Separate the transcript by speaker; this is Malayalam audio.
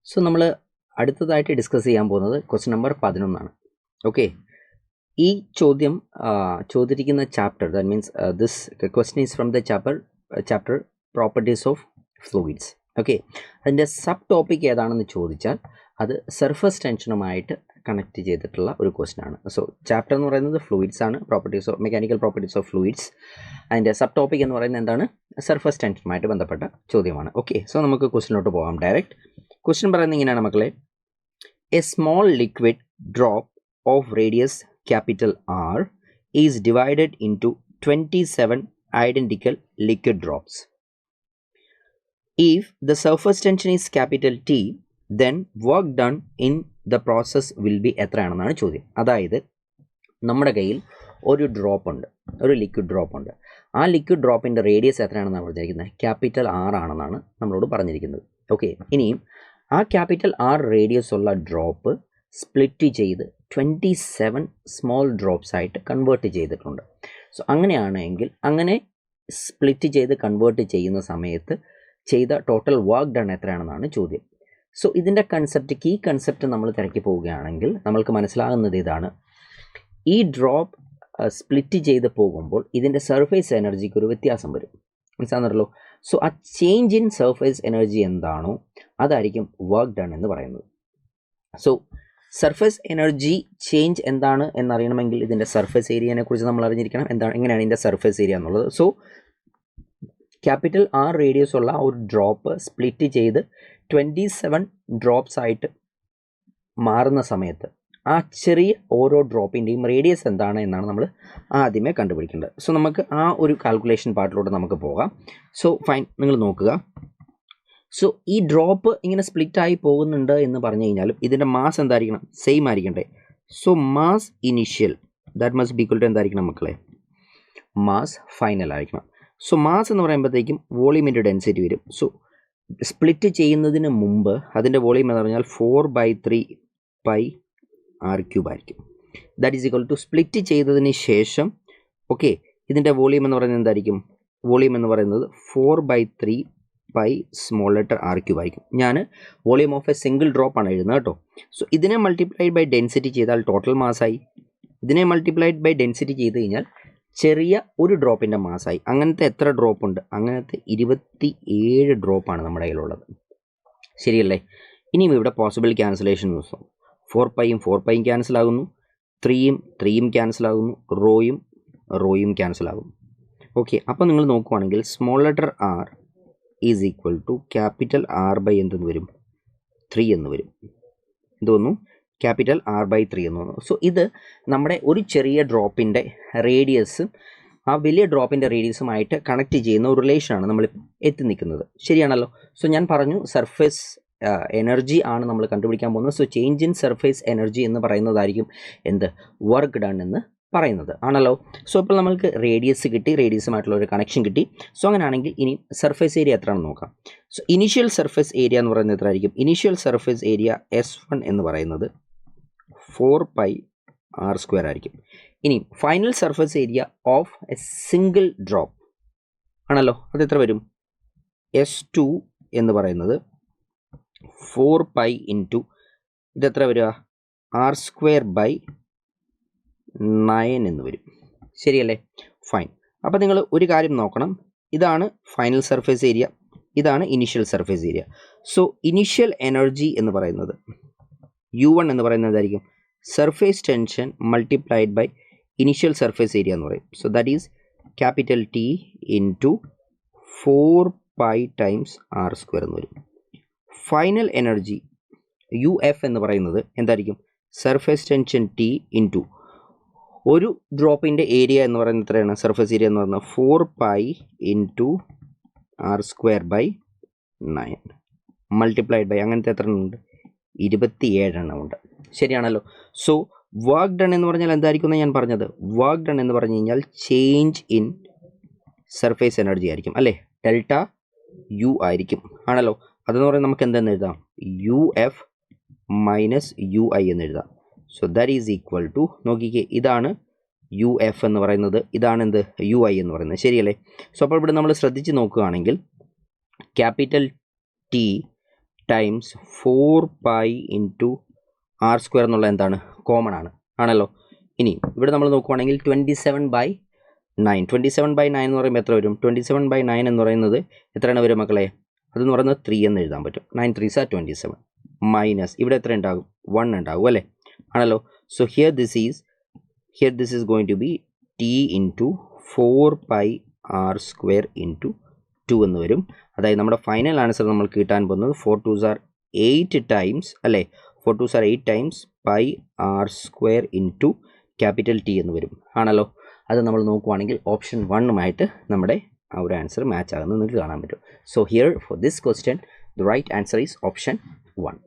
Speaker 1: സോ നമ്മൾ അടുത്തതായിട്ട് ഡിസ്കസ് ചെയ്യാൻ പോകുന്നത് ക്വസ്റ്റ്യൻ നമ്പർ 11 ഓക്കെ. ഈ ചോദ്യം ചോദിച്ചിരിക്കുന്ന chapter, that means this question is from the chapter properties of fluids. Okay, അതിൻ്റെ സബ് ടോപ്പിക് ഏതാണെന്ന് ചോദിച്ചാൽ അത് സർഫസ് ടെൻഷനുമായിട്ട് കണക്ട് ചെയ്തിട്ടുള്ള ഒരു ക്വസ്റ്റ്യൻ ആണ്. സോ ചാപ്റ്റർ എന്ന് പറയുന്നത് ഫ്ലൂയിഡ്സ് ആണ്, properties of mechanical properties of fluids. അതിൻ്റെ സബ് ടോപ്പിക് എന്ന് പറയുന്നത് എന്താണ്? സർഫസ് ടെൻഷനുമായിട്ട് ബന്ധപ്പെട്ട ചോദ്യമാണ്. ഓക്കെ, സോ നമുക്ക് ക്വസ്റ്റ്യനിലോട്ട് പോകാം ഡയറക്റ്റ്. ക്വസ്റ്റ്യൻ പറയുന്നത് ഇങ്ങനെയാണ് മക്കളെ. A small liquid drop of radius capital R is divided into 27 identical liquid drops. If the surface tension is capital T, then work done in the process will be എത്രയാണെന്നാണ് ചോദ്യം. അതായത് നമ്മുടെ കയ്യിൽ ഒരു ഡ്രോപ്പ് ഉണ്ട്, ഒരു ലിക്വിഡ് ഡ്രോപ്പ് ഉണ്ട്. ആ ലിക്വിഡ് ഡ്രോപ്പിൻ്റെ റേഡിയസ് എത്രയാണെന്നാണ് പറഞ്ഞിരിക്കുന്നത്? ക്യാപിറ്റൽ R ആണെന്നാണ് നമ്മളോട് പറഞ്ഞിരിക്കുന്നത്. ഓക്കെ, ഇനിയും ആ ക്യാപിറ്റൽ R റേഡിയസ് ഉള്ള ഡ്രോപ്പ് സ്പ്ലിറ്റ് ചെയ്ത് 27 സ്മോൾ ഡ്രോപ്സ് ആയിട്ട് കൺവേർട്ട് ചെയ്തിട്ടുണ്ട്. സോ അങ്ങനെയാണെങ്കിൽ അങ്ങനെ സ്പ്ലിറ്റ് ചെയ്ത് കൺവേർട്ട് ചെയ്യുന്ന സമയത്ത് ചെയ്ത ടോട്ടൽ വർക്ക് ഡൺ എത്രയാണെന്നാണ് ചോദ്യം. സോ ഇതിൻ്റെ കൺസെപ്റ്റ്, ഈ കൺസെപ്റ്റ് നമ്മൾ തിരക്കി പോവുകയാണെങ്കിൽ നമ്മൾക്ക് മനസ്സിലാകുന്നത് ഇതാണ്. ഈ ഡ്രോപ്പ് സ്പ്ലിറ്റ് ചെയ്ത് പോകുമ്പോൾ ഇതിൻ്റെ സർഫേസ് എനർജിക്ക് ഒരു വ്യത്യാസം വരും, മനസ്സിലാകുന്നല്ലോ. സോ ആ ചേഞ്ച് ഇൻ സർഫേസ് എനർജി എന്താണോ അതായിരിക്കും വർക്ക് ഡൺ എന്ന് പറയുന്നത്. സോ സർഫേസ് എനർജി ചേഞ്ച് എന്താണ് എന്നറിയണമെങ്കിൽ ഇതിൻ്റെ സർഫേസ് ഏരിയനെ കുറിച്ച് നമ്മൾ അറിഞ്ഞിരിക്കണം. എങ്ങനെയാണ് ഇതിൻ്റെ സർഫേസ് ഏരിയ എന്നുള്ളത്. സോ ക്യാപിറ്റൽ R റേഡിയസ് ഉള്ള ഒരു ഡ്രോപ്പ് സ്പ്ലിറ്റ് ചെയ്ത് 27 ഡ്രോപ്സ് ആയിട്ട് മാറുന്ന സമയത്ത് ആ ചെറിയ ഓരോ ഡ്രോപ്പിൻ്റെയും റേഡിയസ് എന്താണ് എന്നാണ് നമ്മൾ ആദ്യമേ കണ്ടുപിടിക്കേണ്ടത്. സോ നമുക്ക് ആ ഒരു കാൽക്കുലേഷൻ പാർട്ടിലോട്ട് നമുക്ക് പോകാം. സോ ഫൈൻ, നിങ്ങൾ നോക്കുക. സോ ഈ ഡ്രോപ്പ് ഇങ്ങനെ സ്പ്ലിറ്റ് ആയി പോകുന്നുണ്ട് എന്ന് പറഞ്ഞു കഴിഞ്ഞാലും ഇതിൻ്റെ മാസ് എന്തായിരിക്കണം? സെയിം ആയിരിക്കണ്ടേ. So mass initial that must be equal to എന്തായിരിക്കണം മക്കളെ? മാസ് ഫൈനൽ ആയിരിക്കണം. സോ മാസ് എന്ന് പറയുമ്പോഴത്തേക്കും വോളിയം ഇൻറ്റു ഡെൻസിറ്റി വരും. സോ സ്പ്ലിറ്റ് ചെയ്യുന്നതിന് മുമ്പ് അതിൻ്റെ വോളിയം എന്ന് പറഞ്ഞാൽ 4/3 പൈ r³ ആയിരിക്കും. That is equal to split ചെയ്തതിന് ശേഷം ഓക്കെ ഇതിൻ്റെ വോളിയം എന്ന് പറയുന്നത് എന്തായിരിക്കും? വോളിയം എന്ന് പറയുന്നത് 4/3 പൈ സ്മോൾ ലെറ്റർ r³ ആയിരിക്കും. ഞാൻ volume of A single drop ആണ് എഴുതുന്നത് കേട്ടോ. സോ ഇതിനെ മൾട്ടിപ്ലൈഡ് ബൈ ഡെൻസിറ്റി ചെയ്താൽ ടോട്ടൽ മാസായി. ഇതിനെ മൾട്ടിപ്ലൈഡ് ബൈ ഡെൻസിറ്റി ചെയ്ത് കഴിഞ്ഞാൽ ചെറിയ ഒരു ഡ്രോപ്പിൻ്റെ മാസായി. അങ്ങനത്തെ എത്ര ഡ്രോപ്പ് ഉണ്ട്? അങ്ങനത്തെ 27 ഡ്രോപ്പാണ് നമ്മുടെ കയ്യിലുള്ളത്. ശരിയല്ലേ? ഇനിയും ഇവിടെ പോസിബിൾ ക്യാൻസലേഷൻ ദിവസം 4 പൈയും 4 പൈയും ക്യാൻസൽ ആകുന്നു, 3യും ക്യാൻസൽ ആകുന്നു, റോയും ക്യാൻസൽ ആകുന്നു. ഓക്കെ, അപ്പോൾ നിങ്ങൾ നോക്കുവാണെങ്കിൽ small letter R is equal to capital R by എന്തെന്ന് വരും? 3 എന്ന് വരും. എന്ത് വന്നു? ക്യാപിറ്റൽ R/3 എന്ന് വന്നു. സോ ഇത് നമ്മുടെ ഒരു ചെറിയ ഡ്രോപ്പിൻ്റെ റേഡിയസ് ആ വലിയ ഡ്രോപ്പിൻ്റെ റേഡിയസുമായിട്ട് കണക്ട് ചെയ്യുന്ന ഒരു റിലേഷനാണ് നമ്മൾ എത്തി നിൽക്കുന്നത്. ശരിയാണല്ലോ? സോ ഞാൻ പറഞ്ഞു സർഫേസ് എനർജി ആണ് നമ്മൾ കണ്ടുപിടിക്കാൻ പോകുന്നത്. So change in surface energy എന്ന് പറയുന്നതായിരിക്കും എന്ത്? വർക്ക് ഡൺ എന്ന് പറയുന്നത് ആണല്ലോ. സോ ഇപ്പോൾ നമ്മൾക്ക് റേഡിയസ് കിട്ടി, റേഡിയസുമായിട്ടുള്ള ഒരു കണക്ഷൻ കിട്ടി. സോ അങ്ങനെയാണെങ്കിൽ ഇനി സർഫേസ് ഏരിയ എത്രയാണെന്ന് നോക്കാം. സോ ഇനീഷ്യൽ സർഫേസ് ഏരിയ എന്ന് പറയുന്നത് എത്ര ആയിരിക്കും? ഇനീഷ്യൽ സർഫേസ് ഏരിയ S1 എന്ന് പറയുന്നത് 4 പൈ r² ആയിരിക്കും. ഇനി final surface area of A single drop ആണല്ലോ, അത് എത്ര വരും? S2 എന്ന് പറയുന്നത് 4 പൈ ഇൻറ്റു ഇതെത്ര വരിക? r²/9 എന്ന് വരും. ശരിയല്ലേ? ഫൈൻ. അപ്പോൾ നിങ്ങൾ ഒരു കാര്യം നോക്കണം. ഇതാണ് ഫൈനൽ സർഫേസ് ഏരിയ, ഇതാണ് initial surface area. So initial energy എന്ന് പറയുന്നത് U1 എന്ന് പറയുന്നത് എന്തായിരിക്കും? Surface tension multiplied by initial surface area എന്ന് പറയും. So that is capital T into 4 pi times r² എന്ന് വരും. ഫൈനൽ എനർജി UF എന്ന് പറയുന്നത് എന്തായിരിക്കും? സർഫേസ് ടെൻഷൻ T ഇൻറ്റു ഒരു ഡ്രോപ്പിൻ്റെ ഏരിയ എന്ന് പറയുന്നത് എത്രയാണ്? സർഫേസ് ഏരിയ എന്ന് പറയുന്നത് 4 pi into r²/9 multiplied by അങ്ങനത്തെ എത്ര ഉണ്ട്? 27 എണ്ണം ഉണ്ട്. ശരിയാണല്ലോ? സോ വർക്ക് ഡൺ എന്ന് പറഞ്ഞാൽ എന്തായിരിക്കും എന്ന് ഞാൻ പറഞ്ഞത്? വർക്ക് ഡൺ എന്ന് പറഞ്ഞു കഴിഞ്ഞാൽ ചേഞ്ച് ഇൻ സർഫേസ് എനർജി ആയിരിക്കും അല്ലേ? ഡെൽറ്റ U ആയിരിക്കും ആണല്ലോ. അതെന്ന് പറയുന്നത് നമുക്ക് എന്തെന്ന് എഴുതാം? UF മൈനസ് UI എന്ന് എഴുതാം. So that is equal to, നോക്കിക്കേ, ഇതാണ് UF എന്ന് പറയുന്നത്, ഇതാണ് എന്ത്? UI എന്ന് പറയുന്നത്. ശരിയല്ലേ? സോ അപ്പോൾ ഇവിടെ നമ്മൾ ശ്രദ്ധിച്ച് നോക്കുകയാണെങ്കിൽ capital T times 4 into R square എന്നുള്ള എന്താണ് കോമൺ ആണല്ലോ. ഇനി ഇവിടെ നമ്മൾ നോക്കുവാണെങ്കിൽ 27/9 എന്ന് പറയുമ്പോൾ എത്ര വരും? 27/9 എന്ന് പറയുന്നത് എത്രയാണ് വരും മക്കളെ? അതെന്ന് പറയുന്നത് 3 എന്ന് എഴുതാൻ പറ്റും. 9 3s are 27 മൈനസ് ഇവിടെ എത്ര ഉണ്ടാകും? 1 ഉണ്ടാകും അല്ലേ? ആണല്ലോ. So here this is going to be T into 4 r² into 2 എന്ന് വരും. അതായത് നമ്മുടെ ഫൈനൽ ആൻസർ നമുക്ക് കിട്ടാൻ പോകുന്നത് 4 2s are 8 ടൈംസ് അല്ലേ? 4 2s are 8 times r² into capital T എന്ന് വരും. ആണല്ലോ. അത് നമ്മൾ നോക്കുവാണെങ്കിൽ ഓപ്ഷൻ 1 നമ്മുടെ ആ ഒരു ആൻസർ മാച്ച് ആകുന്നത് നിങ്ങൾക്ക് കാണാൻ പറ്റും. So here for this question the right answer is option 1.